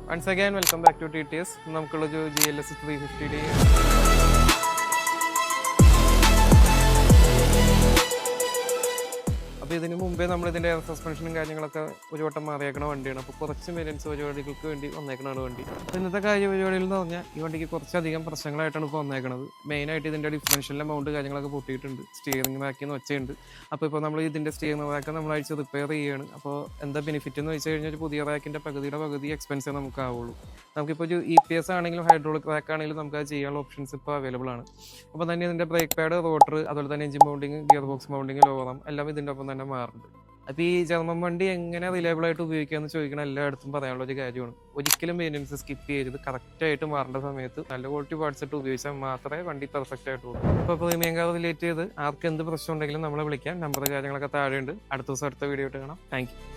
Once again, welcome back to TTS. നമുക്കുള്ള ഒരു GLS 350D. അപ്പോൾ ഇതിന് മുമ്പേ നമ്മൾ ഇതിൻ്റെ എയർ സസ്പെൻഷനും കാര്യങ്ങളൊക്കെ ഒരു വട്ടം മാറിയേക്കണ വണ്ടിയാണ്. അപ്പോൾ കുറച്ച് മെയിൻ്റെനൻസ് പരിപാടികൾക്ക് വേണ്ടി വന്നേക്കണതാണ് വണ്ടി. അപ്പോൾ ഇന്നത്തെ പരിപാടികൾ എന്ന് പറഞ്ഞാൽ ഈ വണ്ടിക്ക് കുറച്ചധികം പ്രശ്നങ്ങളായിട്ടാണ് ഇപ്പോൾ വന്നേക്കണത്. മെയിനായിട്ട് ഇതിൻ്റെ ഡിഫറൻഷ്യൽ എമൗണ്ട് കാര്യങ്ങളൊക്കെ പൊട്ടിയിട്ടുണ്ട്, സ്റ്റിയറിംഗ് ബാക്കിൽ നിന്ന് വെച്ചുണ്ട്. അപ്പോൾ ഇപ്പോൾ നമ്മൾ ഇതിൻ്റെ സ്റ്റിയറിംഗ് റാക്ക് നമ്മൾ അഴിച്ച് റിപ്പയർ ചെയ്യുകയാണ്. അപ്പോൾ എന്താ ബെനിഫിറ്റ് എന്ന് വെച്ച് കഴിഞ്ഞാൽ ഒരു പുതിയ റാക്കിൻ്റെ പകുതി എക്സ്പെൻസേ നമുക്ക് ആവുള്ളൂ. നമുക്കിപ്പോൾ ഒരു EPS ആണെങ്കിലും ഹൈഡ്രോളിക് റാക്ക് ആണെങ്കിലും നമുക്ക് അത് ചെയ്യാനുള്ള ഓപ്ഷൻസ് ഇപ്പോൾ അവൈലബിൾ ആണ്. അപ്പോൾ തന്നെ ഇതിൻ്റെ ബ്രേക്ക് പാഡ്, റോട്ടർ, അതുപോലെ തന്നെ engine mounting, gear box mounting, lower arm എല്ലാം ഇതിൻ്റെ ഒപ്പം തന്നെ മാറുന്നുണ്ട്. അപ്പോൾ ഈ ജർമ്മൻ വണ്ടി എങ്ങനെ റിലയബിൾ ആയിട്ട് ഉപയോഗിക്കാമെന്ന് ചോദിക്കണം എല്ലായിടത്തും പറയാനുള്ള ഒരു കാര്യമാണ്. ഒരിക്കലും മെയിൻ്റെനൻസ് സ്കിപ്പ് ചെയ്ത് കറക്റ്റായിട്ട് മാറേണ്ട സമയത്ത് നല്ല ക്വാളിറ്റി പാർട്സ് ഇട്ട് ഉപയോഗിച്ചാൽ മാത്രമേ വണ്ടി പെർഫെക്റ്റ് ആയിട്ടുള്ളൂ. അപ്പോൾ പ്രീമിയം കാർ റിലേറ്റ് ചെയ്ത് ആർക്ക് എന്ത് പ്രശ്നം ഉണ്ടെങ്കിലും നമ്മളെ വിളിക്കാം. നമ്പർ കാര്യങ്ങളൊക്കെ താഴെയുണ്ട്. അടുത്ത ദിവസം അടുത്ത വീഡിയോ ആയിട്ട് കാണാം. Thank you.